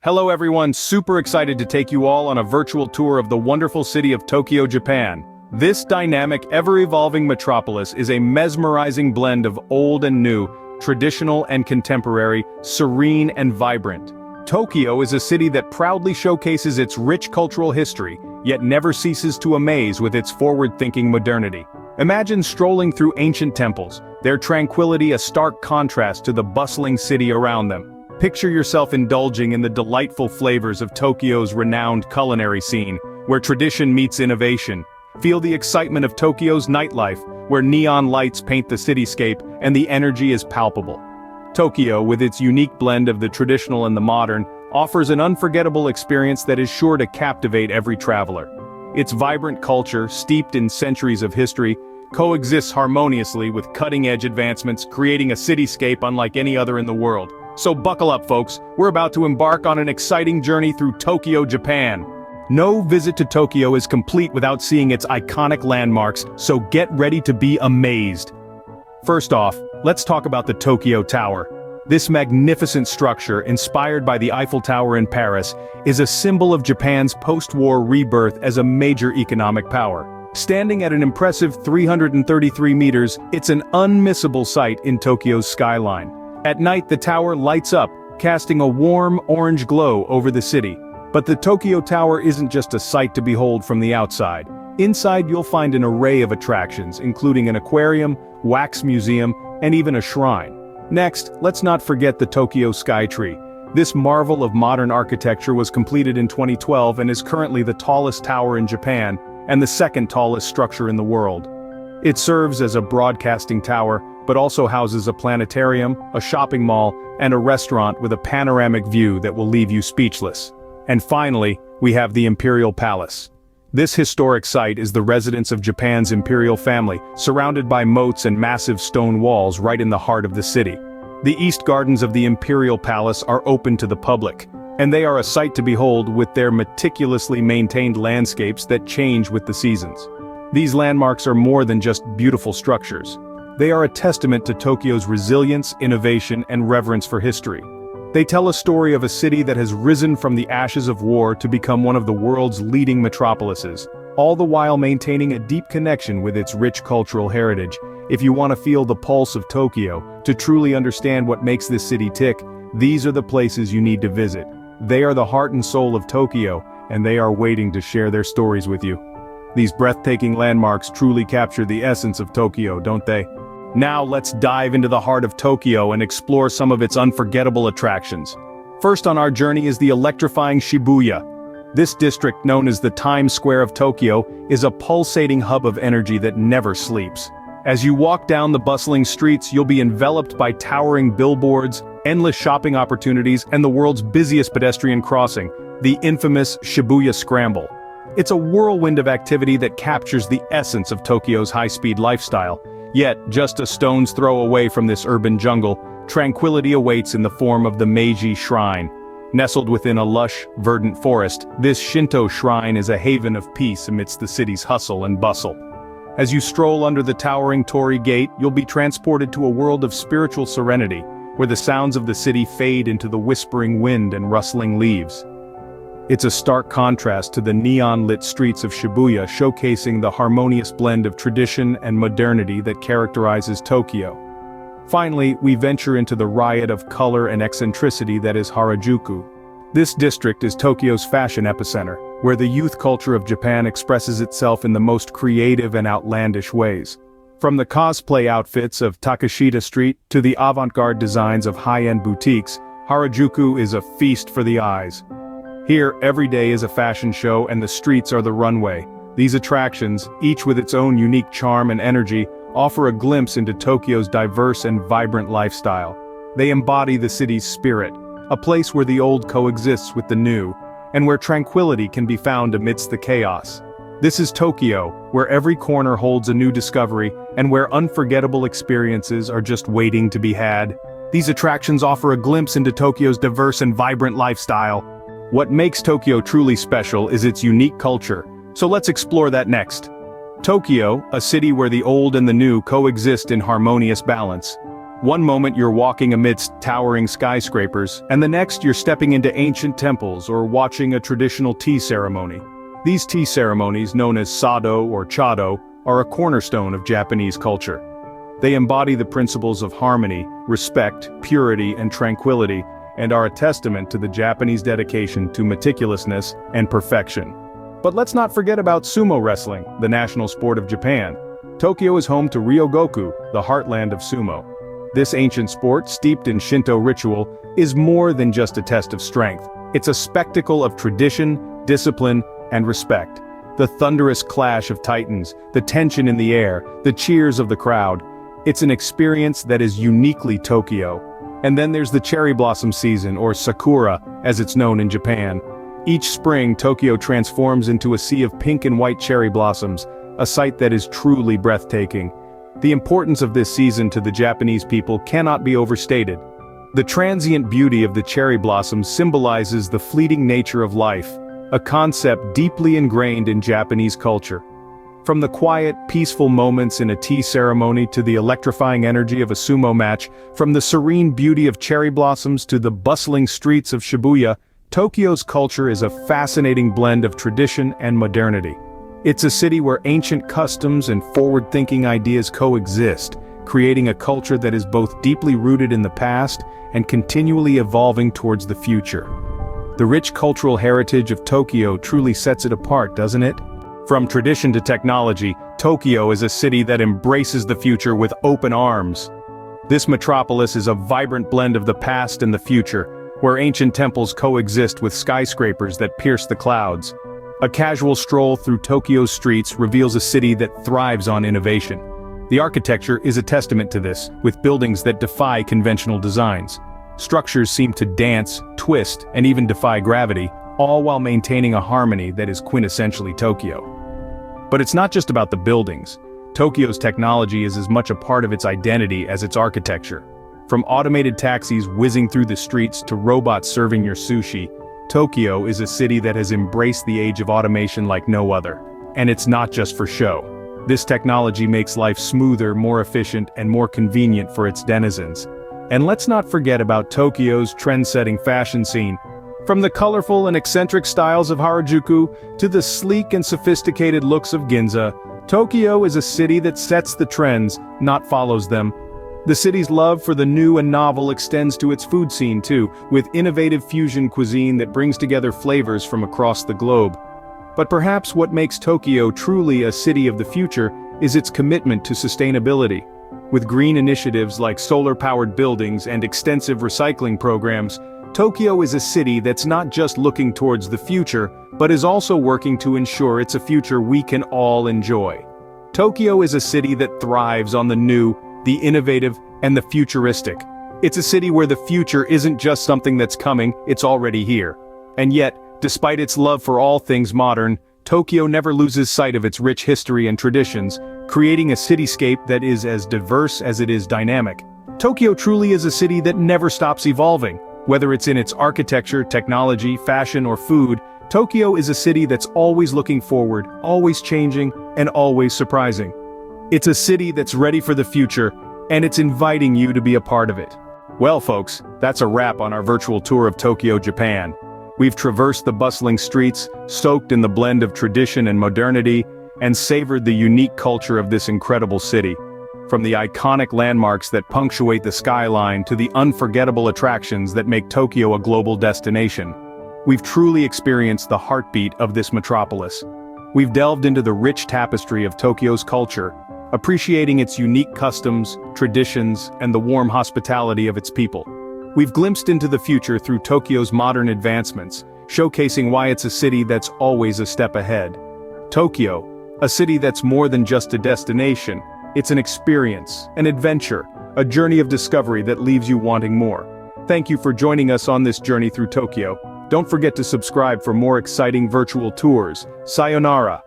Hello everyone, super excited to take you all on a virtual tour of the wonderful city of Tokyo, Japan. This dynamic, ever-evolving metropolis is a mesmerizing blend of old and new, traditional and contemporary, serene and vibrant. Tokyo is a city that proudly showcases its rich cultural history, yet never ceases to amaze with its forward-thinking modernity. Imagine strolling through ancient temples, their tranquility a stark contrast to the bustling city around them. Picture yourself indulging in the delightful flavors of Tokyo's renowned culinary scene, where tradition meets innovation. Feel the excitement of Tokyo's nightlife, where neon lights paint the cityscape and the energy is palpable. Tokyo, with its unique blend of the traditional and the modern, offers an unforgettable experience that is sure to captivate every traveler. Its vibrant culture, steeped in centuries of history, coexists harmoniously with cutting-edge advancements, creating a cityscape unlike any other in the world. So buckle up, folks, we're about to embark on an exciting journey through Tokyo, Japan. No visit to Tokyo is complete without seeing its iconic landmarks, so get ready to be amazed. First off, let's talk about the Tokyo Tower. This magnificent structure, inspired by the Eiffel Tower in Paris, is a symbol of Japan's post-war rebirth as a major economic power. Standing at an impressive 333 meters, it's an unmissable sight in Tokyo's skyline. At night the tower lights up, casting a warm orange glow over the city. But the Tokyo Tower isn't just a sight to behold from the outside. Inside you'll find an array of attractions, including an aquarium, wax museum, and even a shrine. Next, let's not forget the Tokyo Skytree. This marvel of modern architecture was completed in 2012 and is currently the tallest tower in Japan, and the second tallest structure in the world. It serves as a broadcasting tower, but also houses a planetarium, a shopping mall, and a restaurant with a panoramic view that will leave you speechless. And finally, we have the Imperial Palace. This historic site is the residence of Japan's imperial family, surrounded by moats and massive stone walls right in the heart of the city. The east gardens of the Imperial Palace are open to the public, and they are a sight to behold with their meticulously maintained landscapes that change with the seasons. These landmarks are more than just beautiful structures. They are a testament to Tokyo's resilience, innovation, and reverence for history. They tell a story of a city that has risen from the ashes of war to become one of the world's leading metropolises, all the while maintaining a deep connection with its rich cultural heritage. If you want to feel the pulse of Tokyo, to truly understand what makes this city tick, these are the places you need to visit. They are the heart and soul of Tokyo, and they are waiting to share their stories with you. These breathtaking landmarks truly capture the essence of Tokyo, don't they? Now let's dive into the heart of Tokyo and explore some of its unforgettable attractions. First on our journey is the electrifying Shibuya. This district, known as the Times Square of Tokyo, is a pulsating hub of energy that never sleeps. As you walk down the bustling streets, you'll be enveloped by towering billboards, endless shopping opportunities, and the world's busiest pedestrian crossing, the infamous Shibuya Scramble. It's a whirlwind of activity that captures the essence of Tokyo's high-speed lifestyle. Yet, just a stone's throw away from this urban jungle, tranquility awaits in the form of the Meiji Shrine. Nestled within a lush, verdant forest, this Shinto shrine is a haven of peace amidst the city's hustle and bustle. As you stroll under the towering torii gate, you'll be transported to a world of spiritual serenity, where the sounds of the city fade into the whispering wind and rustling leaves. It's a stark contrast to the neon-lit streets of Shibuya, showcasing the harmonious blend of tradition and modernity that characterizes Tokyo. Finally, we venture into the riot of color and eccentricity that is Harajuku. This district is Tokyo's fashion epicenter, where the youth culture of Japan expresses itself in the most creative and outlandish ways. From the cosplay outfits of Takashita Street to the avant-garde designs of high-end boutiques, Harajuku is a feast for the eyes. Here, every day is a fashion show and the streets are the runway. These attractions, each with its own unique charm and energy, offer a glimpse into Tokyo's diverse and vibrant lifestyle. They embody the city's spirit, a place where the old coexists with the new, and where tranquility can be found amidst the chaos. This is Tokyo, where every corner holds a new discovery, and where unforgettable experiences are just waiting to be had. These attractions offer a glimpse into Tokyo's diverse and vibrant lifestyle. What makes Tokyo truly special is its unique culture, so let's explore that next. Tokyo, a city where the old and the new coexist in harmonious balance. One moment you're walking amidst towering skyscrapers, and the next you're stepping into ancient temples or watching a traditional tea ceremony. These tea ceremonies, known as sado or chado, are a cornerstone of Japanese culture. They embody the principles of harmony, respect, purity, and tranquility, and are a testament to the Japanese dedication to meticulousness and perfection. But let's not forget about sumo wrestling, the national sport of Japan. Tokyo is home to Ryogoku, the heartland of sumo. This ancient sport, steeped in Shinto ritual, is more than just a test of strength. It's a spectacle of tradition, discipline, and respect. The thunderous clash of titans, the tension in the air, the cheers of the crowd. It's an experience that is uniquely Tokyo. And then there's the cherry blossom season, or sakura, as it's known in Japan. Each spring, Tokyo transforms into a sea of pink and white cherry blossoms, a sight that is truly breathtaking. The importance of this season to the Japanese people cannot be overstated. The transient beauty of the cherry blossoms symbolizes the fleeting nature of life, a concept deeply ingrained in Japanese culture. From the quiet, peaceful moments in a tea ceremony to the electrifying energy of a sumo match, from the serene beauty of cherry blossoms to the bustling streets of Shibuya, Tokyo's culture is a fascinating blend of tradition and modernity. It's a city where ancient customs and forward-thinking ideas coexist, creating a culture that is both deeply rooted in the past and continually evolving towards the future. The rich cultural heritage of Tokyo truly sets it apart, doesn't it? From tradition to technology, Tokyo is a city that embraces the future with open arms. This metropolis is a vibrant blend of the past and the future, where ancient temples coexist with skyscrapers that pierce the clouds. A casual stroll through Tokyo's streets reveals a city that thrives on innovation. The architecture is a testament to this, with buildings that defy conventional designs. Structures seem to dance, twist, and even defy gravity, all while maintaining a harmony that is quintessentially Tokyo. But it's not just about the buildings. Tokyo's technology is as much a part of its identity as its architecture. From automated taxis whizzing through the streets to robots serving your sushi, Tokyo is a city that has embraced the age of automation like no other. And it's not just for show. This technology makes life smoother, more efficient, and more convenient for its denizens. And let's not forget about Tokyo's trend-setting fashion scene. From the colorful and eccentric styles of Harajuku to the sleek and sophisticated looks of Ginza, Tokyo is a city that sets the trends, not follows them. The city's love for the new and novel extends to its food scene too, with innovative fusion cuisine that brings together flavors from across the globe. But perhaps what makes Tokyo truly a city of the future is its commitment to sustainability. With green initiatives like solar-powered buildings and extensive recycling programs, Tokyo is a city that's not just looking towards the future, but is also working to ensure it's a future we can all enjoy. Tokyo is a city that thrives on the new, the innovative, and the futuristic. It's a city where the future isn't just something that's coming, it's already here. And yet, despite its love for all things modern, Tokyo never loses sight of its rich history and traditions, creating a cityscape that is as diverse as it is dynamic. Tokyo truly is a city that never stops evolving. Whether it's in its architecture, technology, fashion, or food, Tokyo is a city that's always looking forward, always changing, and always surprising. It's a city that's ready for the future, and it's inviting you to be a part of it. Well folks, that's a wrap on our virtual tour of Tokyo, Japan. We've traversed the bustling streets, soaked in the blend of tradition and modernity, and savored the unique culture of this incredible city. From the iconic landmarks that punctuate the skyline to the unforgettable attractions that make Tokyo a global destination, we've truly experienced the heartbeat of this metropolis. We've delved into the rich tapestry of Tokyo's culture, appreciating its unique customs, traditions, and the warm hospitality of its people. We've glimpsed into the future through Tokyo's modern advancements, showcasing why it's a city that's always a step ahead. Tokyo, a city that's more than just a destination, it's an experience, an adventure, a journey of discovery that leaves you wanting more. Thank you for joining us on this journey through Tokyo. Don't forget to subscribe for more exciting virtual tours. Sayonara.